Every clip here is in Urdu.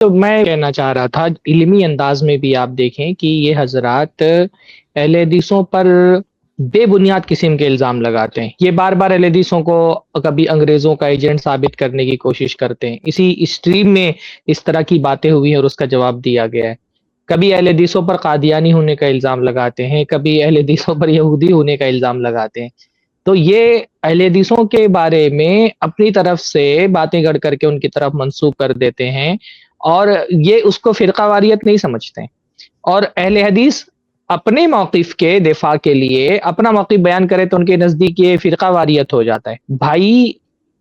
تو میں کہنا چاہ رہا تھا علمی انداز میں بھی آپ دیکھیں کہ یہ حضرات اہل حدیثوں پر بے بنیاد قسم کے الزام لگاتے ہیں. یہ بار بار اہل حدیثوں کو کبھی انگریزوں کا ایجنٹ ثابت کرنے کی کوشش کرتے ہیں. اسی اسٹریم میں اس طرح کی باتیں ہوئی ہیں اور اس کا جواب دیا گیا ہے. کبھی اہل حدیثوں پر قادیانی ہونے کا الزام لگاتے ہیں، کبھی اہل حدیثوں پر یہودی ہونے کا الزام لگاتے ہیں. تو یہ اہل حدیثوں کے بارے میں اپنی طرف سے باتیں گڑھ کر کے ان کی طرف منسوب کر دیتے ہیں، اور یہ اس کو فرقہ واریت نہیں سمجھتے ہیں. اور اہل حدیث اپنے موقف کے دفاع کے لیے اپنا موقف بیان کرے تو ان کے نزدیک یہ فرقہ واریت ہو جاتا ہے. بھائی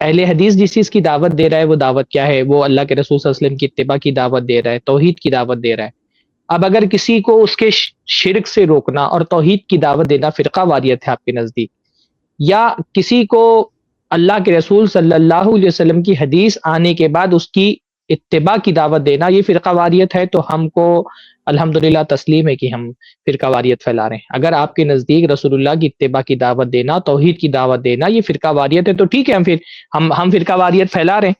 اہل حدیث جس چیز کی دعوت دے رہا ہے وہ دعوت کیا ہے؟ وہ اللہ کے رسول صلی اللہ علیہ وسلم کی اتباع کی دعوت دے رہا ہے، توحید کی دعوت دے رہا ہے. اب اگر کسی کو اس کے شرک سے روکنا اور توحید کی دعوت دینا فرقہ واریت ہے آپ کے نزدیک، یا کسی کو اللہ کے رسول صلی اللہ علیہ وسلم کی حدیث آنے کے بعد اس کی اتباع کی دعوت دینا یہ فرقہ واریت ہے، تو ہم کو الحمدللہ تسلیم ہے کہ ہم فرقہ واریت پھیلا رہے ہیں. اگر آپ کے نزدیک رسول اللہ کی اتباع کی دعوت دینا، توحید کی دعوت دینا یہ فرقہ واریت ہے، تو ٹھیک ہے، ہم فرقہ واریت پھیلا رہے ہیں.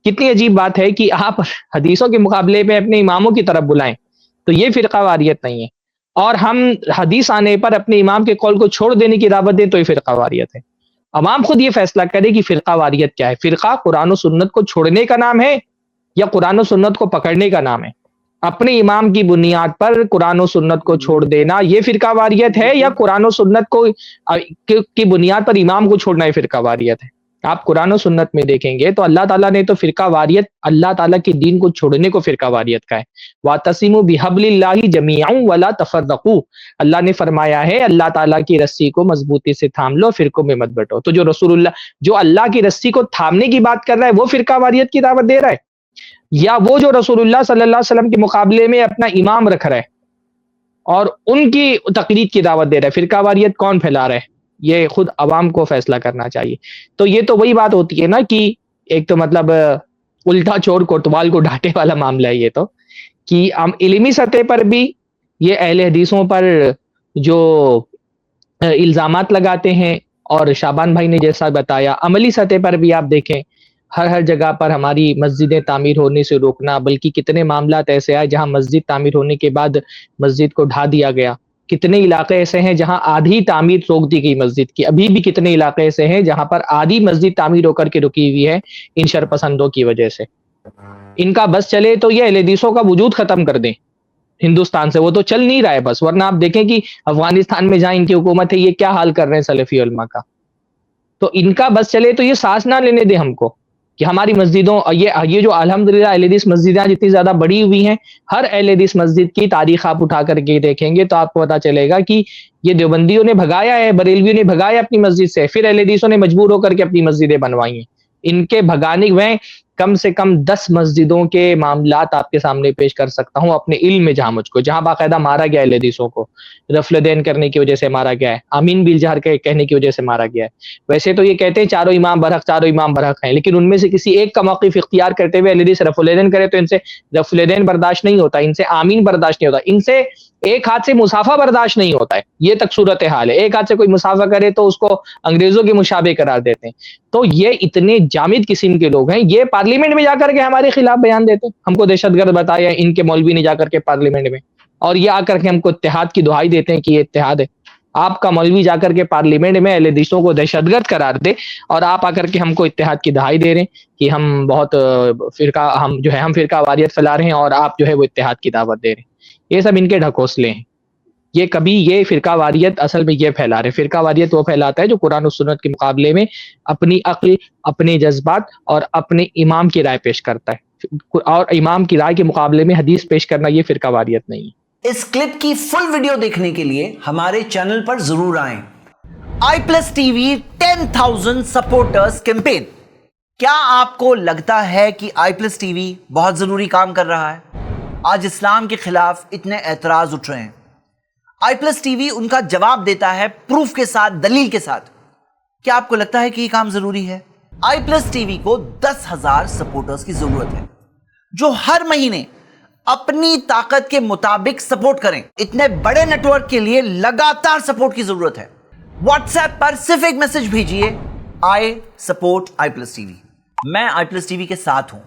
کتنی عجیب بات ہے کہ آپ حدیثوں کے مقابلے میں اپنے اماموں کی طرف بلائیں تو یہ فرقہ واریت نہیں ہے، اور ہم حدیث آنے پر اپنے امام کے قول کو چھوڑ دینے کی دعوت دیں تو یہ فرقہ واریت ہے. عوام خود یہ فیصلہ کرے کہ فرقہ واریت کیا ہے. فرقہ قرآن و سنت کو چھوڑنے کا نام ہے یا قرآن و سنت کو پکڑنے کا نام ہے؟ اپنے امام کی بنیاد پر قرآن و سنت کو چھوڑ دینا یہ فرقہ واریت ہے، یا قرآن و سنت کو کی بنیاد پر امام کو چھوڑنا یہ فرقہ واریت ہے؟ آپ قرآن و سنت میں دیکھیں گے تو اللہ تعالیٰ نے تو فرقہ واریت اللہ تعالیٰ کے دین کو چھوڑنے کو فرقہ واریت کا ہے. وَاعْتَصِمُوا بِحَبْلِ اللَّهِ جَمِيعًا وَلَا تَفَرَّقُوا، اللہ نے فرمایا ہے اللہ تعالیٰ کی رسی کو مضبوطی سے تھام لو، فرقوں میں مت بٹو. تو جو اللہ کی رسی کو تھامنے کی بات کر رہا ہے وہ فرقہ واریت کی دعوت دے رہا ہے، یا وہ جو رسول اللہ صلی اللہ علیہ وسلم کے مقابلے میں اپنا امام رکھ رہا ہے اور ان کی تقلید کی دعوت دے رہا ہے؟ فرقہ واریت کون پھیلا رہا ہے یہ خود عوام کو فیصلہ کرنا چاہیے. تو یہ تو وہی بات ہوتی ہے نا کہ ایک تو مطلب الٹا چور کوتوال کو ڈانٹے والا معاملہ ہے یہ تو، کہ ہم علمی سطح پر بھی یہ اہل حدیثوں پر جو الزامات لگاتے ہیں، اور شعبان بھائی نے جیسا بتایا عملی سطح پر بھی آپ دیکھیں ہر جگہ پر ہماری مسجدیں تعمیر ہونے سے روکنا، بلکہ کتنے معاملات ایسے آئے جہاں مسجد تعمیر ہونے کے بعد مسجد کو ڈھا دیا گیا. کتنے علاقے ایسے ہیں جہاں آدھی تعمیر روک دی گئی مسجد کی. ابھی بھی کتنے علاقے ایسے ہیں جہاں پر آدھی مسجد تعمیر ہو کر کے رکی ہوئی ہے ان شرپسندوں کی وجہ سے. ان کا بس چلے تو یہ اہل حدیثوں کا وجود ختم کر دیں ہندوستان سے، وہ تو چل نہیں رہا ہے بس. ورنہ آپ دیکھیں کہ افغانستان میں جہاں ان کی حکومت ہے یہ کیا حال کر رہے ہیں سلفی علماء کا. تو ان کا بس چلے تو یہ سانس نہ لینے دیں ہم کو کہ ہماری مسجدوں یہ جو الحمدللہ اہل حدیث مسجدیں جتنی زیادہ بڑی ہوئی ہیں، ہر اہل حدیث مسجد کی تاریخ آپ اٹھا کر کے دیکھیں گے تو آپ کو پتہ چلے گا کہ یہ دیوبندیوں نے بھگایا ہے، بریلویوں نے بھگایا اپنی مسجد سے، پھر اہل حدیثوں نے مجبور ہو کر کے اپنی مسجدیں بنوائی ہیں. ان کے بھگانے میں کم سے کم 10 مسجدوں کے معاملات آپ کے سامنے پیش کر سکتا ہوں اپنے علم میں، جہاں باقاعدہ مارا گیا اہل حدیثوں کو، رفل دین کرنے کی وجہ سے مارا گیا ہے، آمین بیل جہر کے کہنے کی وجہ سے مارا گیا ہے. ویسے تو یہ کہتے ہیں چاروں امام برحق ہیں، لیکن ان میں سے کسی ایک کا موقف اختیار کرتے ہوئے اہل حدیث رفل دین کرے تو ان سے رفل دین برداشت نہیں ہوتا، ان سے آمین برداشت نہیں ہوتا، ان سے ایک ہاتھ سے مصافہ برداشت نہیں ہوتا ہے. یہ تک صورت حال ہے. ایک ہاتھ سے کوئی مصافہ کرے تو اس کو انگریزوں کے مشابہ قرار دیتے ہیں. تو یہ اتنے جامد قسم کے لوگ ہیں، یہ پارلیمنٹ میں جا کر کے ہمارے خلاف بیان دیتے ہیں. ہم کو دہشت گرد بتایا ان کے مولوی نے جا کر کے پارلیمنٹ میں، اور یہ آ کر کے ہم کو اتحاد کی دعائی دیتے ہیں کہ یہ اتحاد ہے. آپ کا مولوی جا کر کے پارلیمنٹ میں اہل حدیثوں کو دہشت گرد قرار دے، اور آپ آ کر کے ہم کو اتحاد کی دہائی دے رہے ہیں کہ ہم بہت ہم فرقہ واریت پھیلا رہے ہیں، اور آپ جو ہے وہ اتحاد کی دعوت دے رہے ہیں. یہ سب ان کے ڈھکوسلے ہیں. یہ فرقہ واریت اصل میں یہ پھیلا رہے. فرقہ واریت وہ پھیلاتا ہے جو قرآن و سنت کے مقابلے میں اپنی عقل، اپنے جذبات اور اپنے امام کی رائے پیش کرتا ہے، اور امام کی رائے کے مقابلے میں حدیث پیش کرنا یہ فرقہ واریت نہیں ہے. اس کلپ کی فل ویڈیو دیکھنے کے لیے ہمارے چینل پر ضرور آئیں. i+TV 10,000 supporters campaign. کیا آپ کو لگتا ہے کہ i+TV بہت ضروری کام کر رہا ہے؟ آج اسلام کے خلاف اتنے اعتراض اٹھ رہے ہیں. i+TV ان کا جواب دیتا ہے پروف کے ساتھ، دلیل کے ساتھ. کیا آپ کو لگتا ہے کہ یہ کام ضروری ہے؟ i+TV کو 10,000 سپورٹرز کی ضرورت ہے جو ہر مہینے اپنی طاقت کے مطابق سپورٹ کریں. اتنے بڑے نیٹ ورک کے لیے لگاتار سپورٹ کی ضرورت ہے. واٹس ایپ پر صرف ایک میسج بھیجئے، I support i+TV. میں i+TV کے ساتھ ہوں.